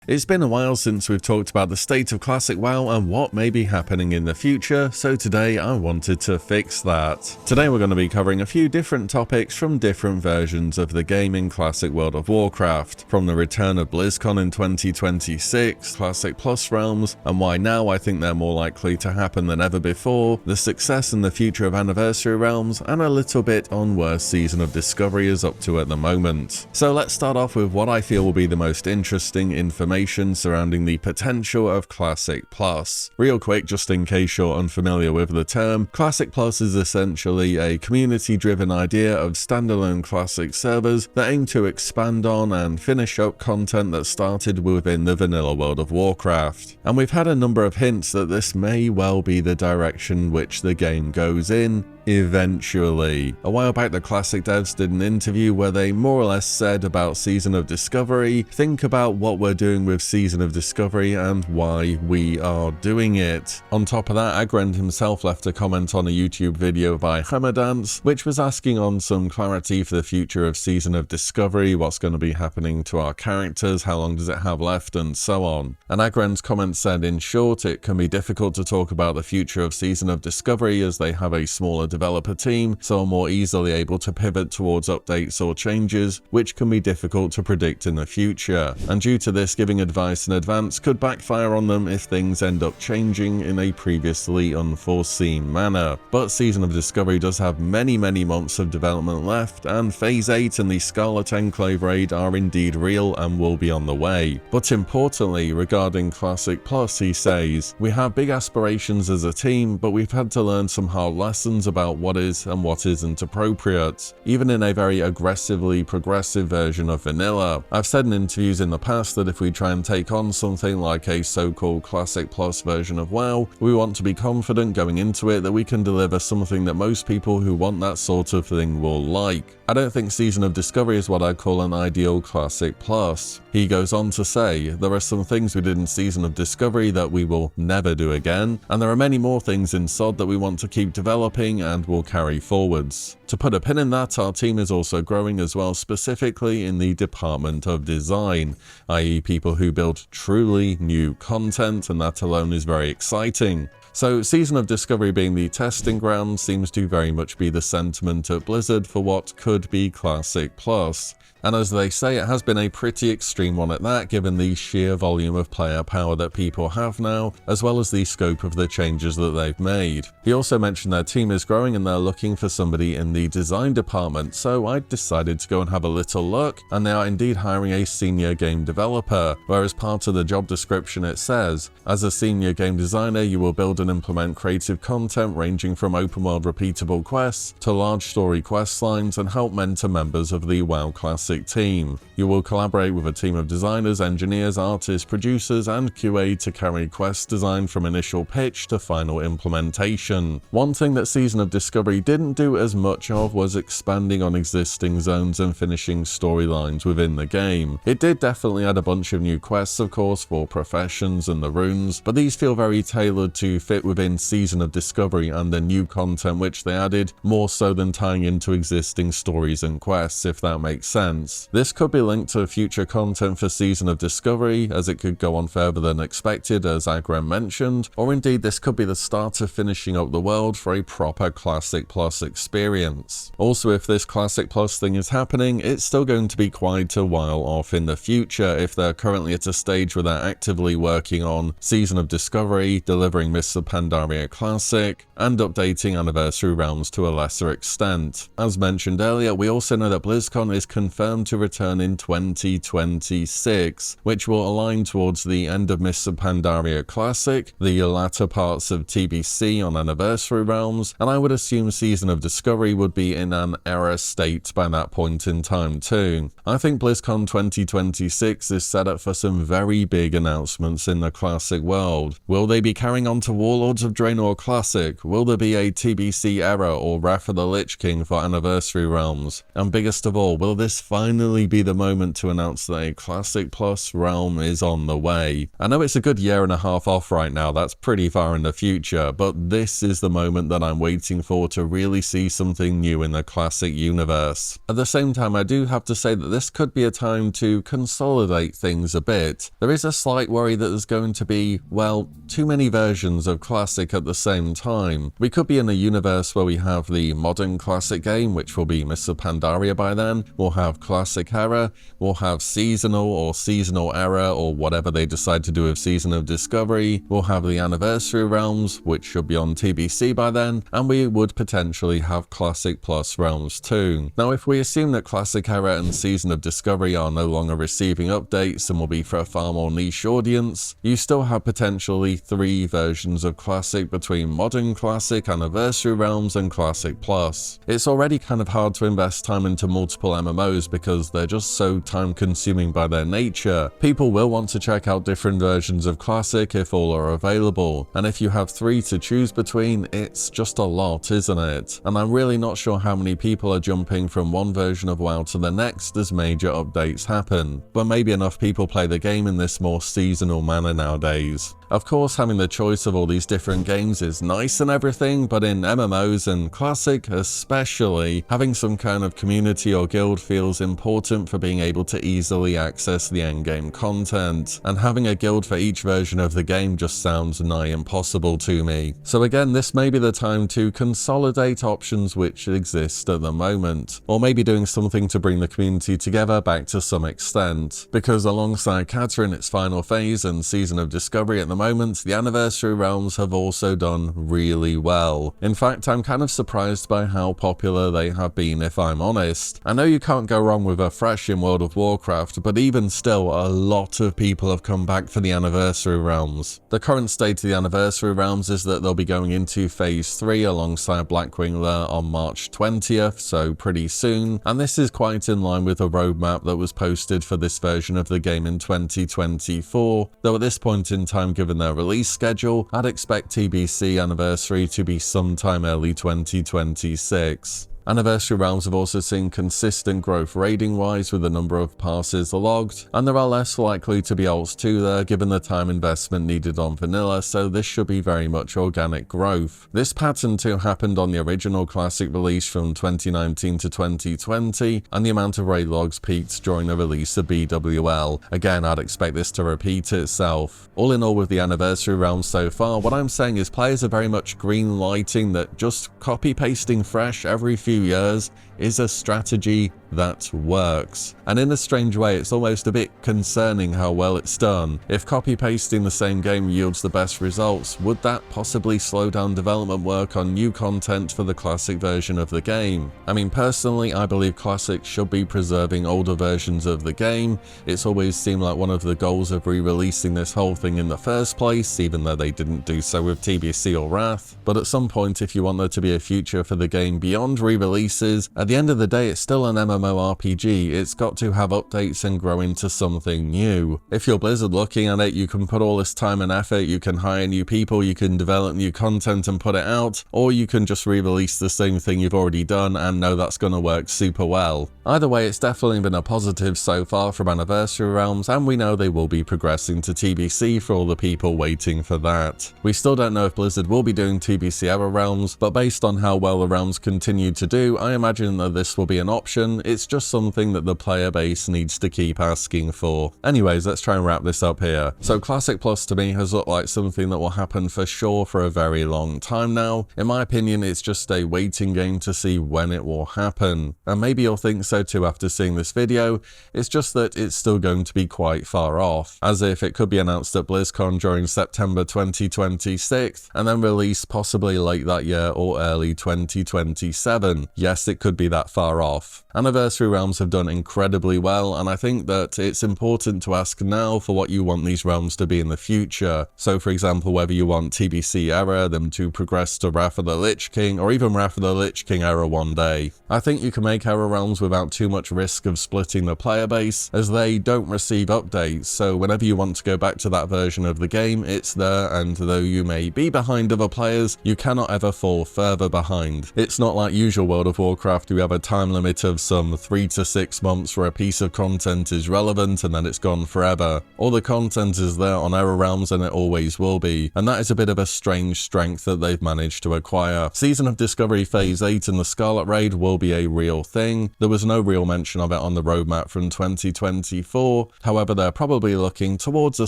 It's been a while since we've talked about the state of Classic WoW and what may be happening in the future, so today I wanted to fix that. Today we're going to be covering a few different topics from different versions of the game in Classic World of Warcraft, from the return of BlizzCon in 2026, Classic Plus realms, and why now I think they're more likely to happen than ever before, the success and the future of Anniversary realms, and a little bit on where Season of Discovery is up to at the moment. So let's start off with what I feel will be the most interesting information surrounding the potential of Classic Plus. Real quick, just in case you're unfamiliar with the term, Classic Plus is essentially a community-driven idea of standalone Classic servers that aim to expand on and finish up content that started within the vanilla world of Warcraft. And we've had a number of hints that this may well be the direction which the game goes in, eventually. A while back, the Classic devs did an interview where they more or less said about Season of Discovery, think about what we're doing with Season of Discovery and why we are doing it. On top of that, Agrend himself left a comment on a YouTube video by Hammerdance, which was asking on some clarity for the future of Season of Discovery, what's going to be happening to our characters, how long does it have left, and so on. And Agrend's comment said, in short, it can be difficult to talk about the future of Season of Discovery as they have a smaller developer team, so are more easily able to pivot towards updates or changes, which can be difficult to predict in the future. And due to this, giving advice in advance could backfire on them if things end up changing in a previously unforeseen manner. But Season of Discovery does have many months of development left, and Phase 8 and the Scarlet Enclave raid are indeed real and will be on the way. But importantly, regarding Classic Plus, he says, we have big aspirations as a team, but we've had to learn some hard lessons about what is and what isn't appropriate, even in a very aggressively progressive version of vanilla. I've said in interviews in the past that if we try and take on something like a so-called Classic Plus version of WoW, we want to be confident going into it that we can deliver something that most people who want that sort of thing will like. I don't think Season of Discovery is what I'd call an ideal Classic Plus. He goes on to say, there are some things we did in Season of Discovery that we will never do again, and there are many more things in SOD that we want to keep developing and will carry forwards. To put a pin in that, our team is also growing as well, specifically in the department of design, i.e. people who build truly new content, and that alone is very exciting. So Season of Discovery being the testing ground seems to very much be the sentiment at Blizzard for what could be Classic Plus. And as they say, it has been a pretty extreme one at that, given the sheer volume of player power that people have now, as well as the scope of the changes that they've made. He also mentioned their team is growing and they're looking for somebody in the design department, so I decided to go and have a little look, and they are indeed hiring a senior game developer, where as part of the job description it says, as a senior game designer you will build and implement creative content ranging from open world repeatable quests to large story quest lines and help mentor members of the WoW Classic team. You will collaborate with a team of designers, engineers, artists, producers, and QA to carry quest design from initial pitch to final implementation. One thing that Season of Discovery didn't do as much of was expanding on existing zones and finishing storylines within the game. It did definitely add a bunch of new quests, of course, for professions and the runes, but these feel very tailored to fit within Season of Discovery and the new content which they added, more so than tying into existing stories and quests, if that makes sense. This could be linked to future content for Season of Discovery, as it could go on further than expected, as Agrem mentioned, or indeed this could be the start of finishing up the world for a proper Classic Plus experience. Also, if this Classic Plus thing is happening, it's still going to be quite a while off in the future if they're currently at a stage where they're actively working on Season of Discovery, delivering Mists of Pandaria Classic, and updating Anniversary realms to a lesser extent. As mentioned earlier, we also know that BlizzCon is confirmed to return in 2026, which will align towards the end of Mists of Pandaria Classic, the latter parts of TBC on Anniversary realms, and I would assume Season of Discovery would be in an era state by that point in time too. I think BlizzCon 2026 is set up for some very big announcements in the Classic world. Will they be carrying on to Warlords of Draenor Classic? Will there be a TBC era or Wrath of the Lich King for Anniversary realms? And biggest of all, will this finally be the moment to announce that a Classic Plus realm is on the way. I know it's a good year and a half off right now, that's pretty far in the future, but this is the moment that I'm waiting for to really see something new in the Classic universe. At the same time, I do have to say that this could be a time to consolidate things a bit. There is a slight worry that there's going to be, well, too many versions of Classic at the same time. We could be in a universe where we have the modern Classic game, which will be Mists of Pandaria by then, we'll have Classic Era, we'll have Seasonal or Seasonal Era or whatever they decide to do with Season of Discovery, we'll have the Anniversary Realms, which should be on TBC by then, and we would potentially have Classic Plus realms too. Now if we assume that Classic Era and Season of Discovery are no longer receiving updates and will be for a far more niche audience, you still have potentially 3 versions of Classic between Modern Classic, Anniversary Realms and Classic Plus. It's already kind of hard to invest time into multiple MMOs because they're just so time consuming by their nature. People will want to check out different versions of Classic if all are available, and if you have 3 to choose between, it's just a lot, isn't it? And I'm really not sure how many people are jumping from one version of WoW to the next as major updates happen, but maybe enough people play the game in this more seasonal manner nowadays. Of course, having the choice of all these different games is nice and everything, but in MMOs and Classic especially, having some kind of community or guild feels important for being able to easily access the endgame content, and having a guild for each version of the game just sounds nigh impossible to me. So again, this may be the time to consolidate options which exist at the moment, or maybe doing something to bring the community together back to some extent, because alongside Cata in its final phase and Season of Discovery at the moment, the Anniversary Realms have also done really well. In fact, I'm kind of surprised by how popular they have been, if I'm honest. I know you can't go wrong with a fresh in World of Warcraft, but even still, a lot of people have come back for the Anniversary Realms. The current state of the Anniversary Realms is that they'll be going into Phase 3 alongside Blackwing Lair on March 20th, so pretty soon, and this is quite in line with a roadmap that was posted for this version of the game in 2024, though at this point in time, given their release schedule, I'd expect TBC Anniversary to be sometime early 2026. Anniversary Realms have also seen consistent growth raiding wise with the number of passes logged, and there are less likely to be ults too there given the time investment needed on vanilla, so this should be very much organic growth. This pattern too happened on the original Classic release from 2019 to 2020, and the amount of raid logs peaked during the release of BWL. Again, I'd expect this to repeat itself. All in all, with the Anniversary Realms so far, what I'm saying is players are very much green lighting that just copy pasting fresh every few years is a strategy that works. And in a strange way, it's almost a bit concerning how well it's done. If copy-pasting the same game yields the best results, would that possibly slow down development work on new content for the Classic version of the game? I mean, personally, I believe Classic should be preserving older versions of the game. It's always seemed like one of the goals of re-releasing this whole thing in the first place, even though they didn't do so with TBC or Wrath. But at some point, if you want there to be a future for the game beyond re-releases, at the end of the day, it's still an MMORPG, it's got to have updates and grow into something new. If you're Blizzard looking at it, you can put all this time and effort, you can hire new people, you can develop new content and put it out, or you can just re-release the same thing you've already done and know that's going to work super well. Either way, it's definitely been a positive so far from Anniversary Realms, and we know they will be progressing to TBC for all the people waiting for that. We still don't know if Blizzard will be doing TBC Era Realms, but based on how well the Realms continue to do, I imagine that this will be an option. It's just something that the player base needs to keep asking for. Anyways, let's try and wrap this up here. So Classic Plus to me has looked like something that will happen for sure for a very long time now. In my opinion, it's just a waiting game to see when it will happen. And maybe you'll think so too after seeing this video. It's just that it's still going to be quite far off, as if it could be announced at BlizzCon during September 2026 and then released possibly late that year or early 2027. Yes, it could be that far off. Anniversary Realms have done incredibly well, and I think that it's important to ask now for what you want these realms to be in the future. So for example, whether you want TBC Era, them to progress to Wrath of the Lich King, or even Wrath of the Lich King Era one day. I think you can make Era Realms without too much risk of splitting the player base, as they don't receive updates, so whenever you want to go back to that version of the game, it's there, and though you may be behind other players, you cannot ever fall further behind. It's not like usual World of Warcraft Do we have a time limit of some 3 to 6 months where a piece of content is relevant and then it's gone forever? All the content is there on Error Realms and it always will be, and that is a bit of a strange strength that they've managed to acquire. Season of Discovery Phase 8 and the Scarlet Raid will be a real thing. There was no real mention of it on the roadmap from 2024, however they're probably looking towards a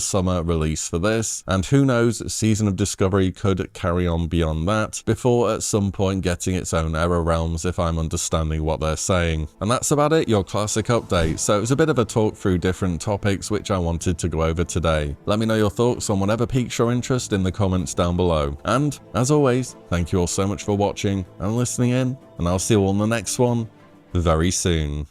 summer release for this, and who knows, Season of Discovery could carry on beyond that, before at some point getting its own Error Realms if I'm understanding what they're saying. And that's about it, your classic update. So it was a bit of a talk through different topics which I wanted to go over today. Let me know your thoughts on whatever piques your interest in the comments down below. And as always, thank you all so much for watching and listening in, and I'll see you all in the next one very soon.